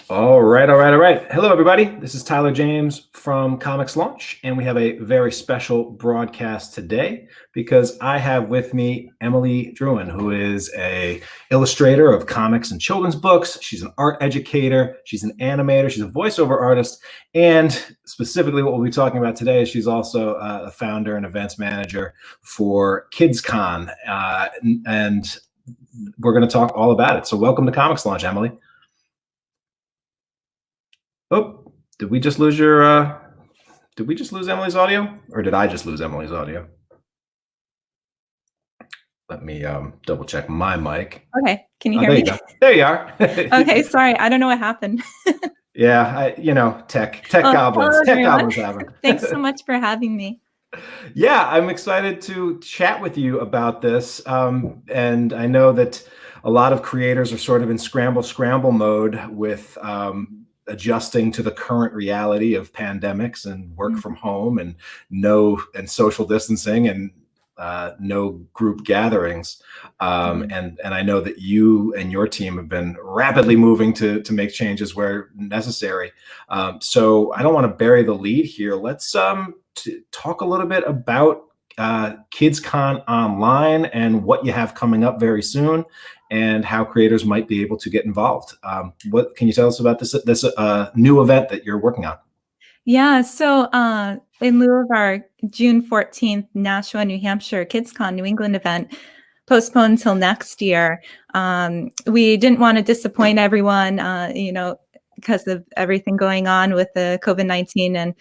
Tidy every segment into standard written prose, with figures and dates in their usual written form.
All right, all right, all right. Hello, everybody. This is Tyler James from Comics Launch, and we have a very special broadcast today because I have with me Emily Drouin, who is an illustrator of comics and children's books. She's an art educator. She's an animator. She's a voiceover artist. And specifically what we'll be talking about today is she's also a founder and events manager for KidsCon. And we're going to talk all about it. So welcome to Comics Launch, Emily. Oh, did we just lose Emily's audio, or did I just lose Emily's audio? Let me double check my mic. Okay, can you hear me? There you are. Okay, sorry, I don't know what happened. Yeah, tech goblins happen. Thanks so much for having me. Yeah, I'm excited to chat with you about this. And I know that a lot of creators are sort of in scramble mode with adjusting to the current reality of pandemics and work from home and social distancing and no group gatherings. And I know that you and your team have been rapidly moving to make changes where necessary. So I don't want to bury the lead here. Let's talk a little bit about KidsCon Online and what you have coming up very soon, and how creators might be able to get involved. What can you tell us about this new event that you're working on? Yeah, so in lieu of our June 14th Nashua, New Hampshire KidsCon New England event, postponed until next year, we didn't want to disappoint everyone, because of everything going on with the COVID-19 and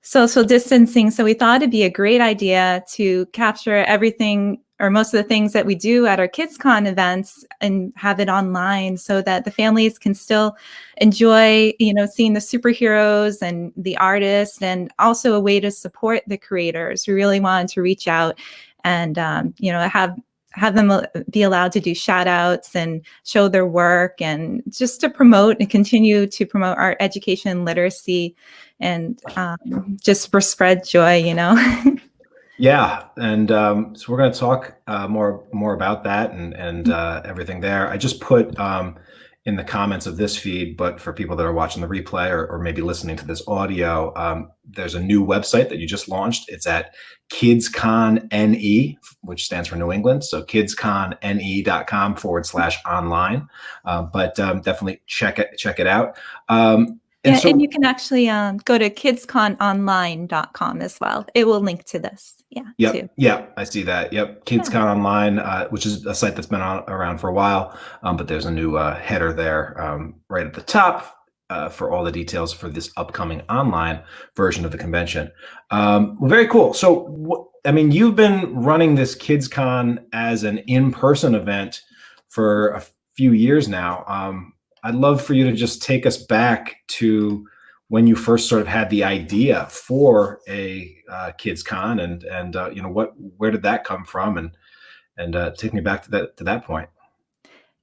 social distancing. So we thought it'd be a great idea to capture everything or most of the things that we do at our KidsCon events and have it online so that the families can still enjoy, seeing the superheroes and the artists, and also a way to support the creators. We really wanted to reach out and, have them be allowed to do shout outs and show their work, and just to promote and continue to promote art education and literacy, and just for spread joy, Yeah, and so we're going to talk more about that and everything there. I just put in the comments of this feed, but for people that are watching the replay or maybe listening to this audio, there's a new website that you just launched. It's at KidsConNE, which stands for New England. So kidsconne.com/online. But definitely check it out. And you can actually go to kidscononline.com as well. It will link to this. Yeah, I see that. Yep, KidsCon Online, which is a site that's been around for a while, but there's a new header there right at the top for all the details for this upcoming online version of the convention. Well, very cool. So, you've been running this KidsCon as an in-person event for a few years now. I'd love for you to just take us back to when you first sort of had the idea for a KidsCon, and where did that come from, and take me back to that point.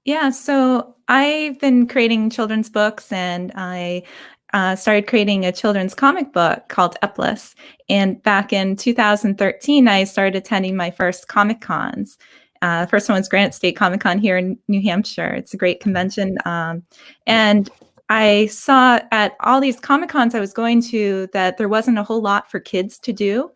Yeah, so I've been creating children's books, and I started creating a children's comic book called Epless. And back in 2013, I started attending my first Comic Cons. The first one was Granite State Comic Con here in New Hampshire. It's a great convention. And I saw at all these Comic Cons I was going to that there wasn't a whole lot for kids to do.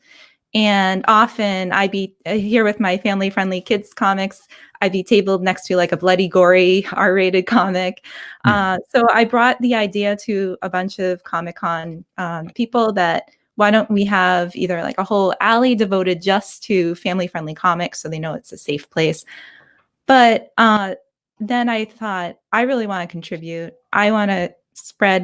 And often I'd be here with my family-friendly kids comics. I'd be tabled next to like a bloody, gory, R-rated comic. So I brought the idea to a bunch of Comic-Con people that, why don't we have either like a whole alley devoted just to family-friendly comics so they know it's a safe place. But then I thought, I really want to contribute. I want to spread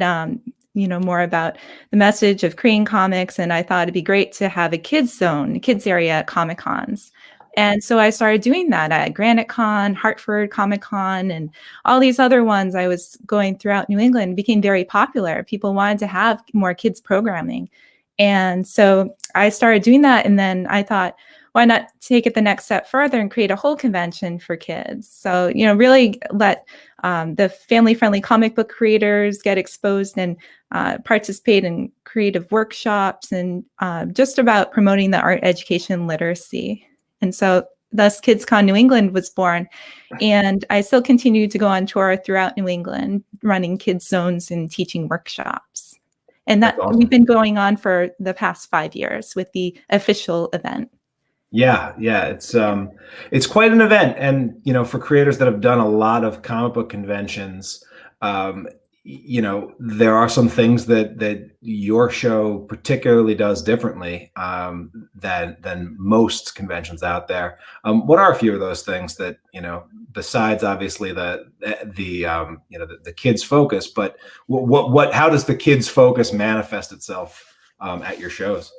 more about the message of creating comics. And I thought it'd be great to have a kids zone, a kids area at Comic Cons. And so I started doing that at Granite Con, Hartford Comic Con, and all these other ones I was going throughout New England. It became very popular. People wanted to have more kids programming. And so I started doing that. And then I thought, why not take it the next step further and create a whole convention for kids? So, really let the family-friendly comic book creators get exposed and participate in creative workshops, and just about promoting the art education literacy. And so thus KidsCon New England was born. And I still continue to go on tour throughout New England, running kids zones and teaching workshops. And That's that we've awesome. been going on for the past 5 years with the official event. Yeah, yeah, it's quite an event, and for creators that have done a lot of comic book conventions, there are some things that your show particularly does differently than most conventions out there. What are a few of those things that besides obviously the kids focus, but what how does the kids focus manifest itself at your shows?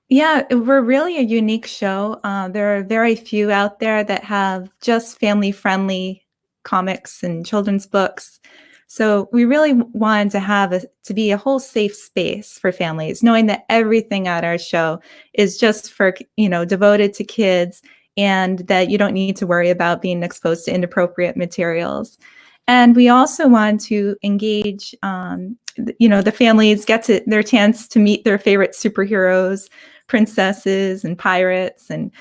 Yeah, we're really a unique show. There are very few out there that have just family-friendly comics and children's books. So we really wanted to have to be a whole safe space for families, knowing that everything at our show is just for, devoted to kids, and that you don't need to worry about being exposed to inappropriate materials. And we also want to engage, the families get to their chance to meet their favorite superheroes, princesses and pirates, and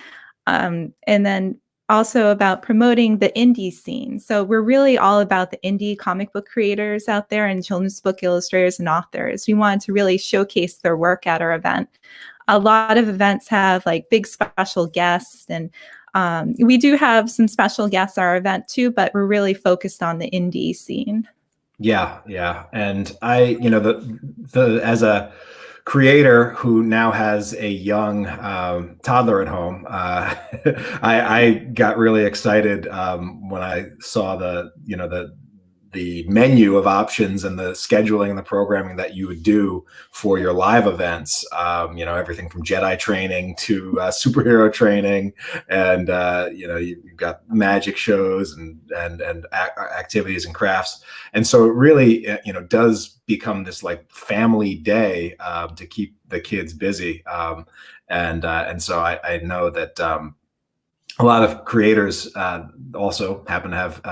then also about promoting the indie scene. So we're really all about the indie comic book creators out there and children's book illustrators and authors. We wanted to really showcase their work at our event. A lot of events have like big special guests, and we do have some special guests at our event too, but we're really focused on the indie scene. Yeah, yeah. And the as a creator who now has a young toddler at home, I got really excited when I saw the menu of options and the scheduling and the programming that you would do for your live events. Everything from Jedi training to superhero training, and you've got magic shows and activities and crafts. And so it really does become this like family day to keep the kids busy. And so I know that a lot of creators also happen to have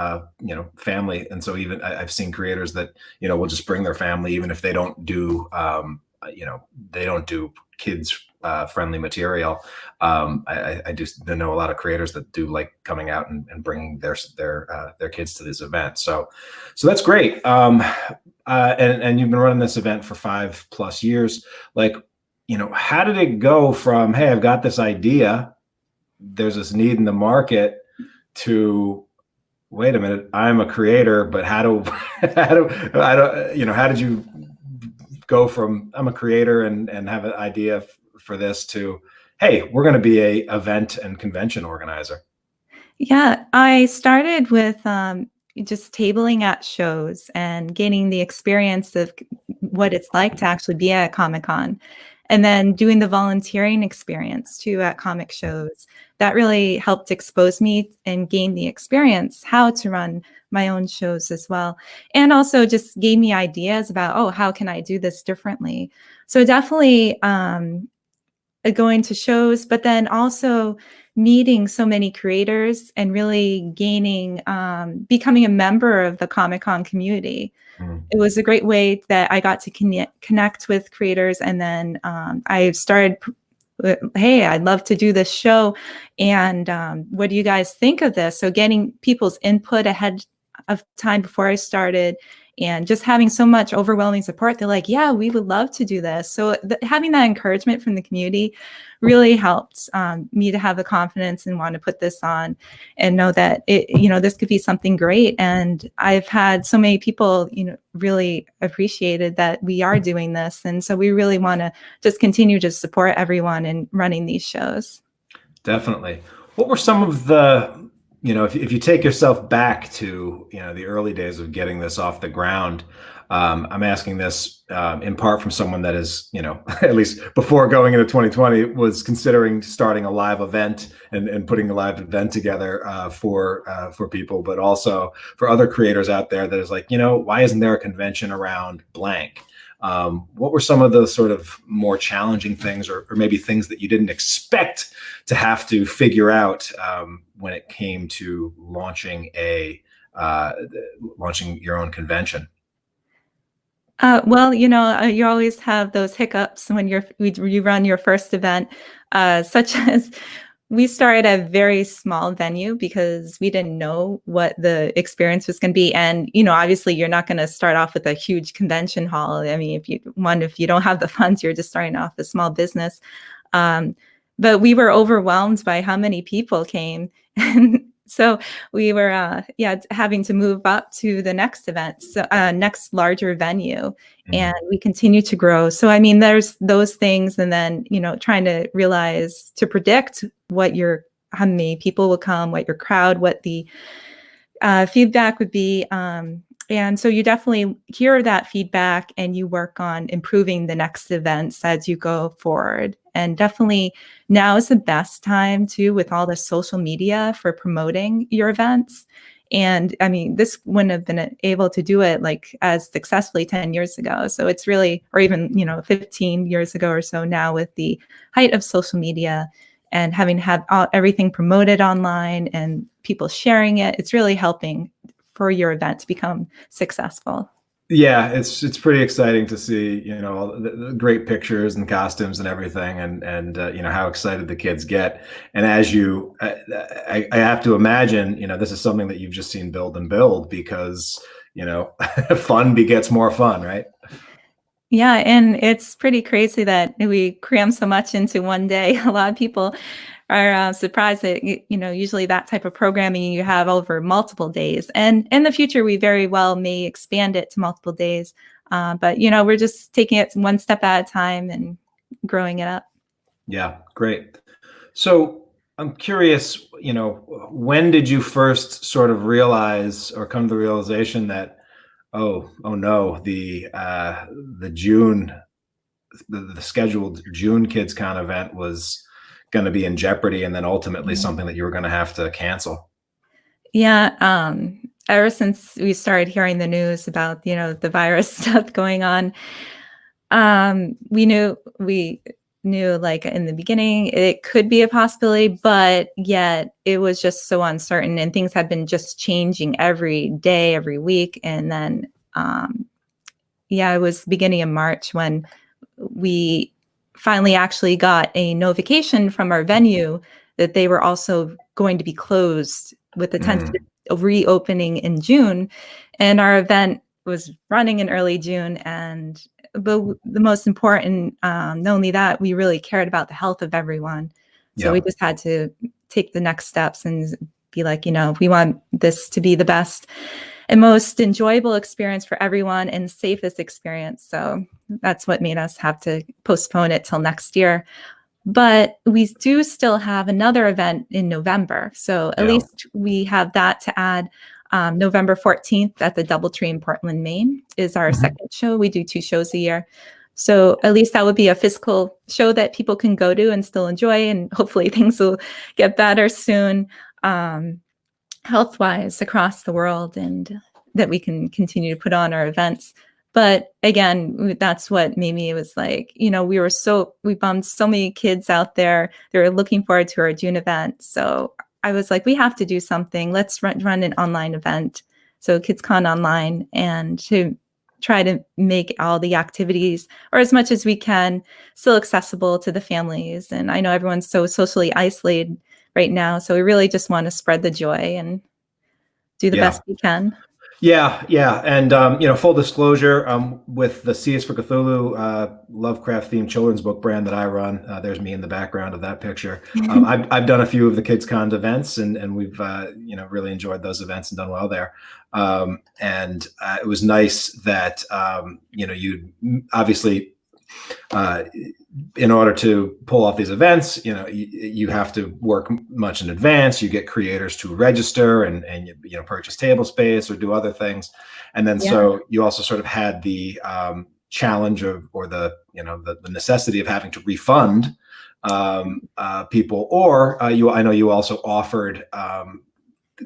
family, and so even I've seen creators that will just bring their family even if they don't do they don't do kids friendly material. I do know a lot of creators that do like coming out and bringing their kids to this event. So that's great. And you've been running this event for 5+ years. Like, how did it go from, hey, I've got this idea, there's this need in the market, to, wait a minute, I'm a creator, but how do how did you go from I'm a creator and have an idea for this to, hey, we're going to be a event and convention organizer? Yeah, I started with just tabling at shows and gaining the experience of what it's like to actually be at a Comic Con, and then doing the volunteering experience too at comic shows. That really helped expose me and gain the experience how to run my own shows as well. And also just gave me ideas about, oh, how can I do this differently? So definitely going to shows, but then also meeting so many creators and really gaining, becoming a member of the Comic Con community. Mm. It was a great way that I got to connect with creators, and then I started. Hey, I'd love to do this show, and what do you guys think of this? So getting people's input ahead of time before I started, and just having so much overwhelming support. They're like, yeah, we would love to do this. So having that encouragement from the community really helped me to have the confidence and want to put this on and know that this could be something great. And I've had so many people, really appreciated that we are doing this. And so we really want to just continue to support everyone in running these shows. Definitely. What were some of the, if you take yourself back to, the early days of getting this off the ground? I'm asking this in part from someone that is, at least before going into 2020, was considering starting a live event and putting a live event together for people, but also for other creators out there that is like, why isn't there a convention around blank? What were some of the sort of more challenging things, or maybe things that you didn't expect to have to figure out when it came to launching your own convention? Well, you always have those hiccups when you run your first event, such as we started a very small venue because we didn't know what the experience was going to be. And, obviously you're not going to start off with a huge convention hall. I mean, if you don't have the funds, you're just starting off a small business. But we were overwhelmed by how many people came. And so we were, having to move up to the next event, so, next larger venue, and we continue to grow. So, I mean, there's those things, and then, trying to realize, to predict how many people will come, what your crowd, what the feedback would be. And so you definitely hear that feedback and you work on improving the next events as you go forward. And definitely now is the best time too, with all the social media for promoting your events. And I mean, this wouldn't have been able to do it like as successfully 10 years ago. So it's really, or even, 15 years ago or so now, with the height of social media and having had everything promoted online and people sharing it, it's really helping for your event to become successful. Yeah, it's pretty exciting to see, all the great pictures and costumes and everything, and how excited the kids get. And as I have to imagine, this is something that you've just seen build and build, because fun begets more fun, right? Yeah, and it's pretty crazy that we cram so much into one day. A lot of people are surprised that, usually that type of programming you have over multiple days. And in the future, we very well may expand it to multiple days. But, we're just taking it one step at a time and growing it up. Yeah, great. So I'm curious, when did you first sort of realize or come to the realization that, oh no, the scheduled June KidsCon event was going to be in jeopardy, and then ultimately something that you were going to have to cancel? Yeah. Ever since we started hearing the news about, the virus stuff going on, we knew like in the beginning it could be a possibility, but yet it was just so uncertain, and things had been just changing every day, every week. And then, it was beginning of March when we finally actually got a notification from our venue that they were also going to be closed with the tentative reopening in June. And our event was running in early June. But the most important, not only that, we really cared about the health of everyone. So we just had to take the next steps and be like, we want this to be the best and most enjoyable experience for everyone and safest experience. So that's what made us have to postpone it till next year. But we do still have another event in November. So at least we have that to add. November 14th at the DoubleTree in Portland, Maine is our second show. We do 2 shows a year. So at least that would be a physical show that people can go to and still enjoy. And hopefully things will get better soon, health-wise across the world, and that we can continue to put on our events. But again, that's what made me, it was like, we bummed so many kids out there. They were looking forward to our June event. So I was like, we have to do something. Let's run an online event. So KidsCon online, and to try to make all the activities, or as much as we can, still accessible to the families. And I know everyone's so socially isolated right now. So we really just want to spread the joy and do the best we can. Yeah. And, full disclosure, with the C is for Cthulhu Lovecraft themed children's book brand that I run, there's me in the background of that picture. I've done a few of the KidsCon events, and we've, really enjoyed those events and done well there. And it was nice that, you obviously, in order to pull off these events, you have to work much in advance. You get creators to register and purchase table space or do other things. And then so you also sort of had the challenge or the necessity of having to refund people, or I know you also offered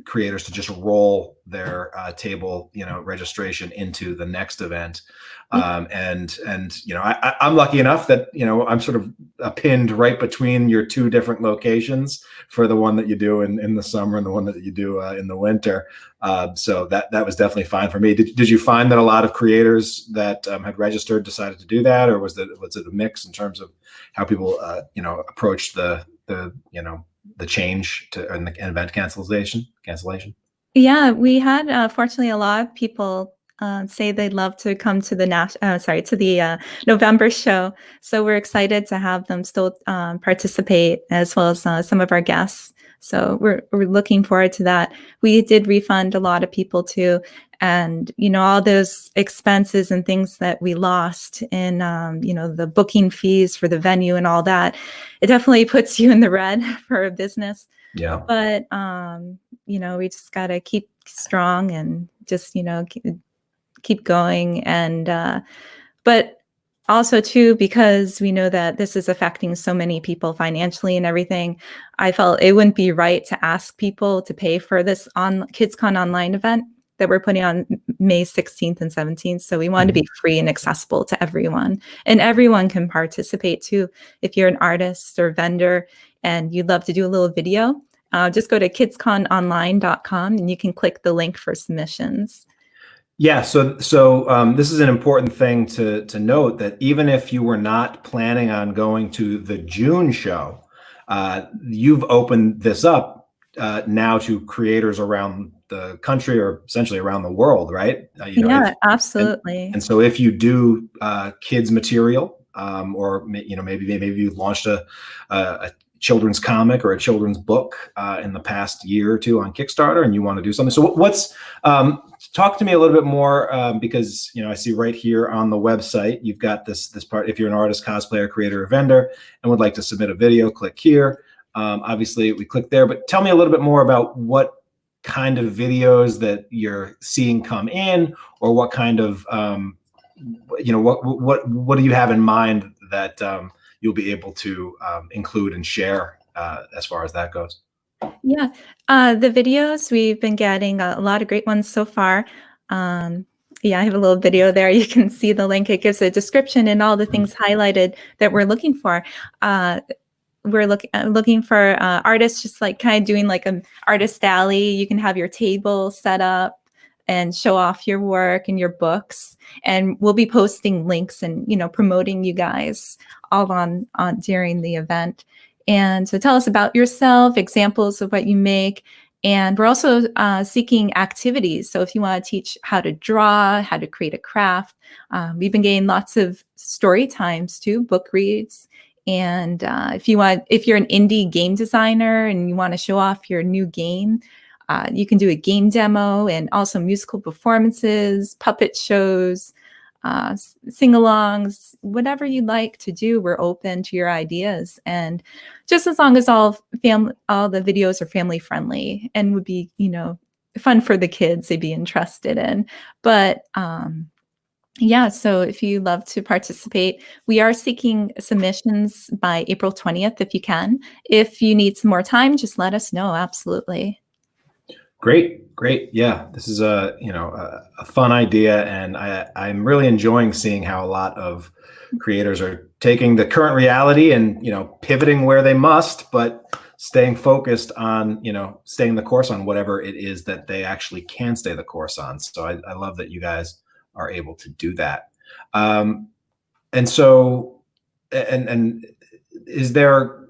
creators to just roll their table registration into the next event. And I'm lucky enough that I'm sort of pinned right between your 2 different locations for the one that you do in the summer and the one that you do in the winter. So that was definitely fine for me. Did you find that a lot of creators that had registered decided to do that, or was it a mix in terms of how people approached the the change to an event cancellation? Yeah, we had fortunately a lot of people say they'd love to come to the November show. So we're excited to have them still participate, as well as some of our guests. So we're looking forward to that. We did refund a lot of people too, and all those expenses and things that we lost in the booking fees for the venue and all that. It definitely puts you in the red for a business. Yeah. But we just got to keep strong and just keep going. And but also too, because we know that this is affecting so many people financially and everything, I felt it wouldn't be right to ask people to pay for this on KidsCon online event that we're putting on May 16th and 17th. So we wanted to be free and accessible to everyone, and everyone can participate too. If you're an artist or vendor and you'd love to do a little video, just go to kidscononline.com and you can click the link for submissions. Yeah, so this is an important thing to note, that even if you were not planning on going to the June show, you've opened this up now to creators around the country, or essentially around the world, right? Absolutely. And so if you do kids material, or maybe you've launched a children's comic or a children's book in the past year or two on Kickstarter, and you want to do something. So what's talk to me a little bit more, because I see right here on the website you've got this part. If you're an artist, cosplayer, creator, or vendor and would like to submit a video, click here. Obviously we click there, but tell me a little bit more about what kind of videos that you're seeing come in, or what kind of what do you have in mind that you'll be able to include and share as far as that goes? Yeah, the videos, we've been getting a lot of great ones so far. Yeah, I have a little video there. You can see the link. It gives a description and all the things highlighted that we're looking for. We're looking for artists, just like kind of doing like an artist alley. You can have your table set up and show off your work and your books. And we'll be posting links and promoting you guys all on during the event. And so tell us about yourself, examples of what you make. And we're also seeking activities. So if you want to teach how to draw, how to create a craft, we've been getting lots of story times too, book reads. And if you're an indie game designer and you want to show off your new game, you can do a game demo, and also musical performances, puppet shows, sing-alongs, whatever you'd like to do. We're open to your ideas, and just as long as all the videos are family friendly and would be fun for the kids they'd be interested in. But yeah, so if you love to participate, we are seeking submissions by April 20th if you can. If you need some more time, just let us know. Absolutely. Great. Yeah, this is a fun idea, and I'm really enjoying seeing how a lot of creators are taking the current reality and pivoting where they must, but staying focused on staying the course on whatever it is that they actually can stay the course on. So I love that you guys are able to do that. And so, and is there?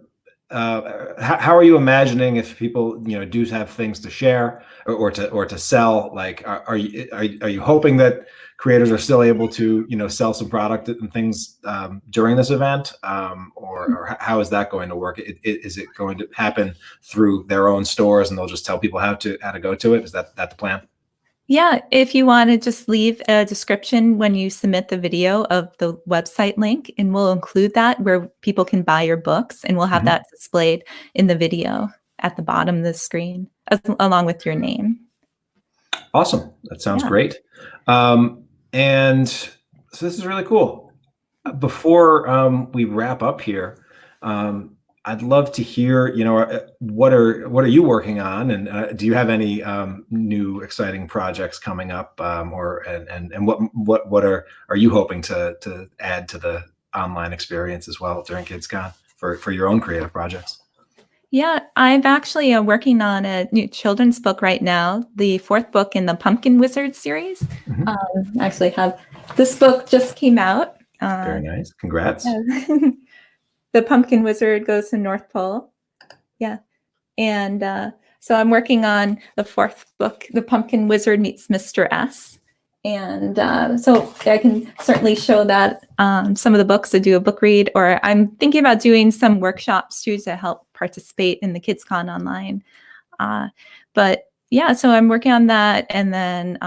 How are you imagining, if people do have things to share or to sell? Like, are you hoping that creators are still able to sell some product and things during this event, or how is that going to work? Is it going to happen through their own stores and they'll just tell people how to go to it? Is that the plan? Yeah, if you want to just leave a description when you submit the video of the website link, and we'll include that where people can buy your books, and we'll have that displayed in the video at the bottom of the screen, along with your name. Awesome. That sounds great. And so this is really cool. Before we wrap up here, I'd love to hear, what are you working on, and do you have any new exciting projects coming up, and what are you hoping to add to the online experience as well during KidsCon for your own creative projects? Yeah, I'm actually working on a new children's book right now, the 4th book in the Pumpkin Wizard series. Actually have this book just came out. Very nice. Congrats. The Pumpkin Wizard goes to North Pole. Yeah. And so I'm working on the fourth book, The Pumpkin Wizard Meets Mr. S. And so I can certainly show that some of the books to do a book read, or I'm thinking about doing some workshops too to help participate in the KidsCon online. But yeah, so I'm working on that. And then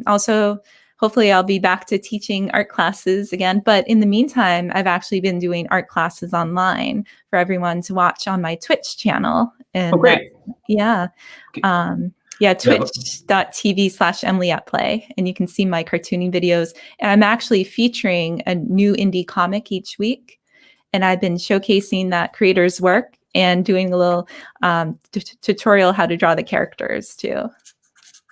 also, hopefully I'll be back to teaching art classes again. But in the meantime, I've actually been doing art classes online for everyone to watch on my Twitch channel. And great. Yeah, twitch.tv/Emily@play. And you can see my cartooning videos. And I'm actually featuring a new indie comic each week. And I've been showcasing that creator's work and doing a little tutorial how to draw the characters too.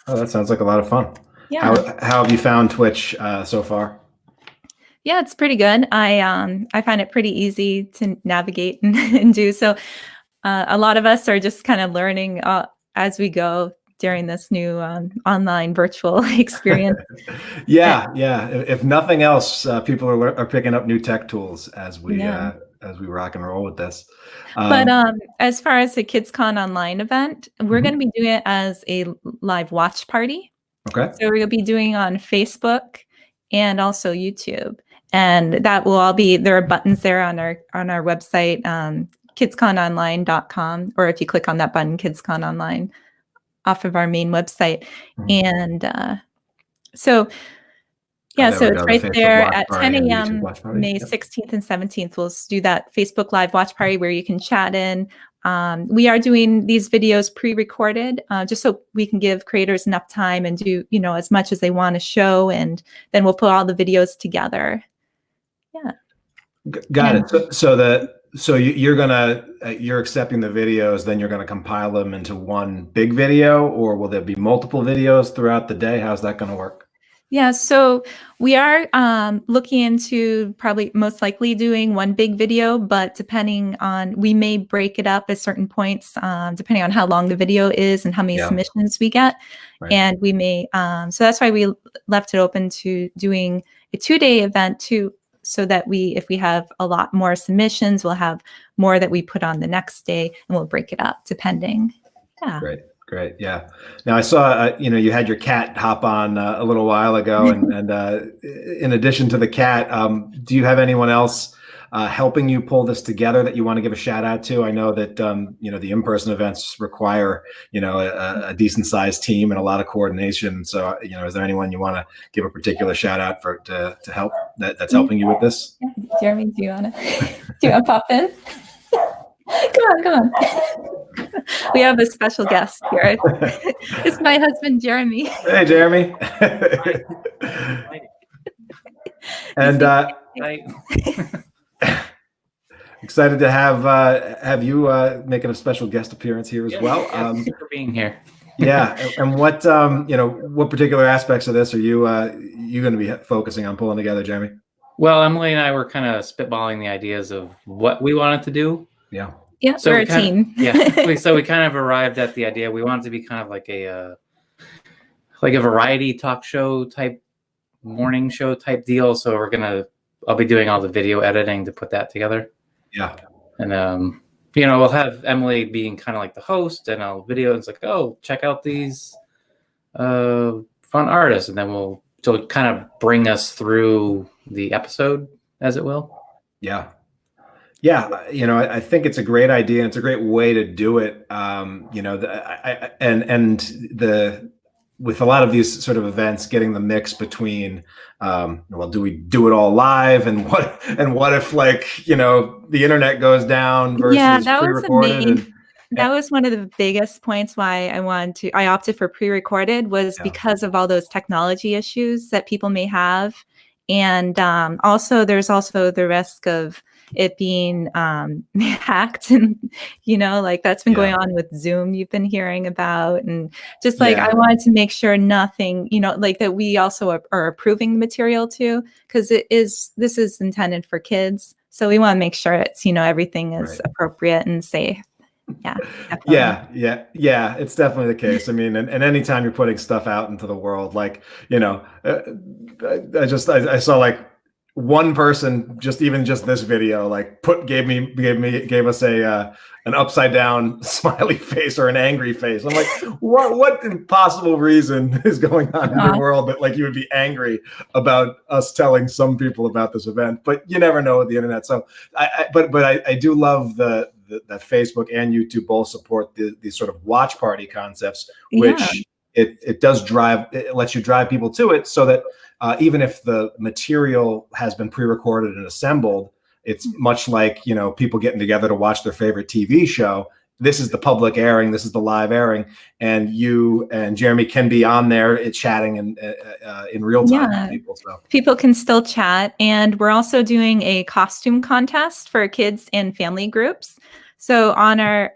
Oh, that sounds like a lot of fun. Yeah. How have you found Twitch so far? Yeah, it's pretty good. I find it pretty easy to navigate and do. So a lot of us are just kind of learning as we go during this new online virtual experience. Yeah. If nothing else, people are picking up new tech tools as we rock and roll with this. But as far as the KidsCon online event, we're going to be doing it as a live watch party. Okay. So we'll be doing on Facebook and also YouTube, and that will all be. There are buttons there on our website, kidscononline.com, or if you click on that button, KidsCon Online, off of our main website. And so it's right there at 10 a.m. May 16th and 17th. We'll do that Facebook Live watch party where you can chat in. We are doing these videos pre-recorded just so we can give creators enough time and do, as much as they want to show. And then we'll put all the videos together. Yeah. Got it. So you're accepting the videos, then you're going to compile them into one big video, or will there be multiple videos throughout the day? How's that going to work? Yeah, so we are looking into probably most likely doing one big video, but depending on, we may break it up at certain points, depending on how long the video is and how many submissions we get. Right. And we may, so that's why we left it open to doing a 2-day event too, so that if we have a lot more submissions, we'll have more that we put on the next day, and we'll break it up depending. Yeah. Great. Yeah. Now I saw, you had your cat hop on a little while ago, and in addition to the cat, do you have anyone else helping you pull this together that you want to give a shout out to? I know that, the in-person events require, a decent sized team and a lot of coordination. So, is there anyone you want to give a particular shout out to help that's helping you with this? Yeah. Jeremy, do you want to pop in? Come on. We have a special guest here. It's my husband, Jeremy. Hey, Jeremy. And excited to have you making a special guest appearance here as well. Thank you for being here. Yeah, and what what particular aspects of this are you going to be focusing on pulling together, Jeremy? Well, Emily and I were kind of spitballing the ideas of what we wanted to do. Yeah. Yeah, so we're a team. So we kind of arrived at the idea. We wanted to be kind of like a variety talk show type, morning show type deal. So I'll be doing all the video editing to put that together. Yeah. And we'll have Emily being kind of like the host, and I'll video. And it's like, oh, check out these fun artists, and then she'll kind of bring us through the episode, as it will. Yeah. Yeah, I think it's a great idea, and it's a great way to do it. With a lot of these sort of events, getting the mix between, do we do it all live, and what if the internet goes down versus pre-recorded? That was one of the biggest points why I opted for pre-recorded was because of all those technology issues that people may have, and also there's also the risk of it being hacked, and that's been going on with Zoom, you've been hearing about, and just I wanted to make sure nothing, that we also are approving the material too, because this is intended for kids, so we want to make sure it's everything is appropriate and safe. Yeah, it's definitely the case. I mean, and anytime you're putting stuff out into the world, I saw one person even just this video like gave us a an upside down smiley face or an angry face. I'm like, what impossible reason is going on in your world that like you would be angry about us telling some people about this event? But you never know with the internet. So I do love that Facebook and YouTube both support these sort of watch party concepts, which it lets you drive people to it, so that even if the material has been pre-recorded and assembled, it's much like, you know, people getting together to watch their favorite TV show. This is the public airing. This is the live airing, and you and Jeremy can be on there chatting in real time with people. So people can still chat, and we're also doing a costume contest for kids and family groups. So on our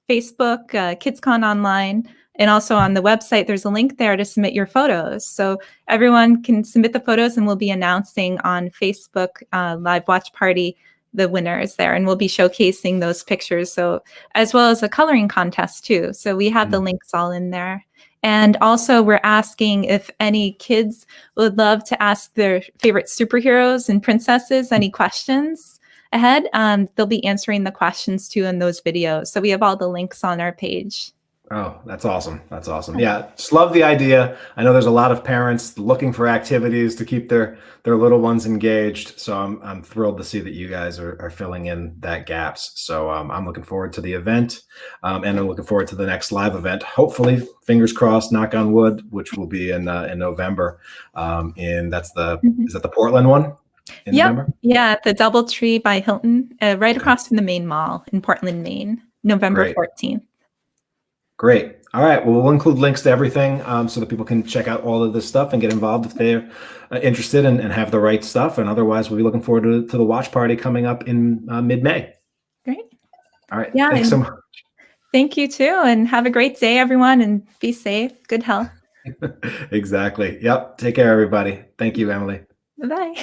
Facebook, KidsCon Online, and also on the website, there's a link there to submit your photos. So everyone can submit the photos, and we'll be announcing on Facebook Live Watch Party the winners there, and we'll be showcasing those pictures. So as well as a coloring contest too. So we have the links all in there. And also we're asking if any kids would love to ask their favorite superheroes and princesses any questions ahead. They'll be answering the questions too in those videos. So we have all the links on our page. Oh, that's awesome. That's awesome. Yeah, just love the idea. I know there's a lot of parents looking for activities to keep their little ones engaged. So I'm thrilled to see that you guys are filling in that gaps. So I'm looking forward to the event, and I'm looking forward to the next live event. Hopefully, fingers crossed, knock on wood, which will be in November. And is that the Portland one? In November? Yeah, the DoubleTree by Hilton, right across from the main mall in Portland, Maine, November 14th. Great. All right. Well, we'll include links to everything so that people can check out all of this stuff and get involved if they're interested and have the right stuff. And otherwise, we'll be looking forward to the watch party coming up in mid-May. Great. All right. Yeah, thanks so much. Thank you too. And have a great day, everyone, and be safe. Good health. Exactly. Yep. Take care, everybody. Thank you, Emily. Bye-bye.